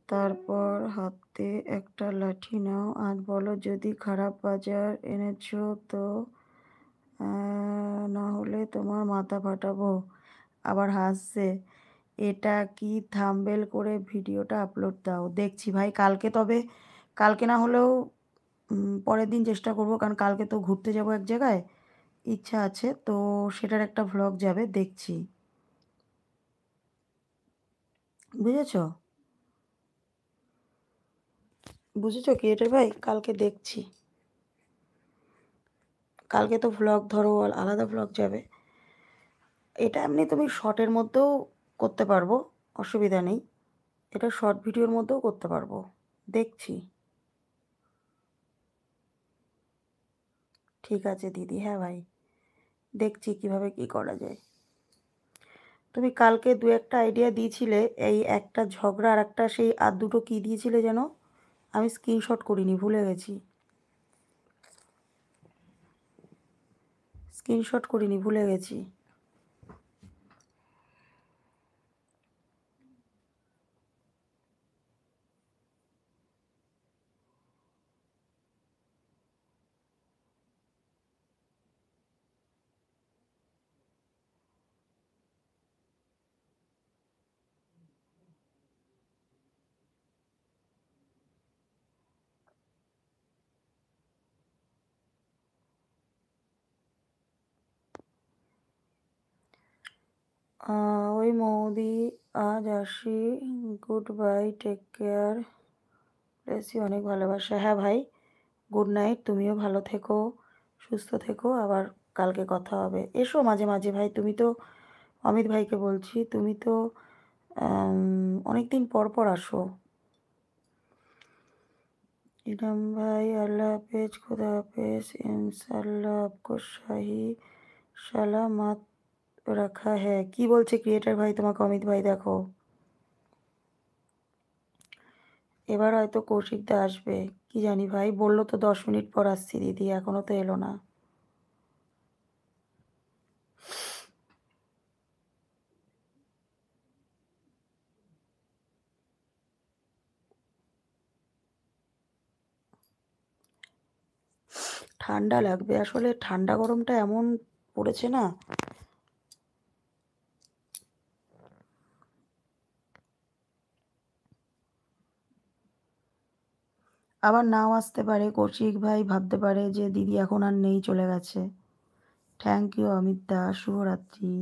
তারপর হাতে একটা লাঠি নাও, আর বলো যদি খারাপ বাজার এনেছো তো না হলে তোমার মাথা ফাটাবো। আবার হাসছে। এটা কি থাম্বনেল করে ভিডিওটা আপলোড দাও? দেখছি ভাই, কালকে তবে, কালকে না হলেও পরের দিন চেষ্টা করব, কারণ কালকে তো ঘুরতে যাব এক জায়গায়, ইচ্ছা আছে তো, সেটার একটা ভ্লগ যাবে, দেখছি। বুঝেছো? বুঝেছো ক্রিয়েটর ভাই? কালকে দেখছি। কালকে তো ভ্লগ ধরো আলাদা ভ্লগ যাবে। এটা এমনি তুমি শর্টের মধ্যেও করতে পারবো, অসুবিধা নেই। এটা শর্ট ভিডিওর মধ্যেও করতে পারবো, দেখছি। ঠিক আছে দিদি, হ্যাঁ ভাই, দেখছি কিভাবে কি করা যায়। তুমি কালকে দু একটা আইডিয়া দিয়েছিলে, এই একটা ঝগড়া আর একটা সেই আর দুটো কী দিয়েছিলে যেন, আমি স্ক্রিনশট করিনি, ভুলে গেছি। স্ক্রিনশট করিনি, ভুলে গেছি। ওই মৌদি, আজ আসি, গুড বাই, টেক কেয়ার, বেশি অনেক ভালোবাসা। হ্যাঁ ভাই, গুড নাইট, তুমিও ভালো থেকো, সুস্থ থেকো, আবার কালকে কথা হবে। এসো মাঝে মাঝে ভাই, তুমি তো, অমিত ভাইকে বলছি, তুমি তো অনেক দিন পর পর আসো। ইনাম ভাই, আল্লাহ হাফেজ, খুদা হাফেজ, ইনশাল্লাহ আপকো শাহি সালামত রাখা হ্যাঁ। কি বলছে ক্রিয়েটার ভাই তোমাকে অমিত ভাই? দেখো, এবার হয়তো কৌশিক দা আসবে, কি জানি ভাই, বললো তো 10 মিনিট পর আসছি দিদি, এখনো তো এলো না। ঠান্ডা লাগবে আসলে, ঠান্ডা গরমটা এমন পড়েছে না। আবার নাও আসতে পারে, কৌশিক ভাই ভাবতে পারে যে দিদি এখন আর নেই, চলে গেছে। থ্যাংক ইউ অমিত দা, শুভরাত্রি।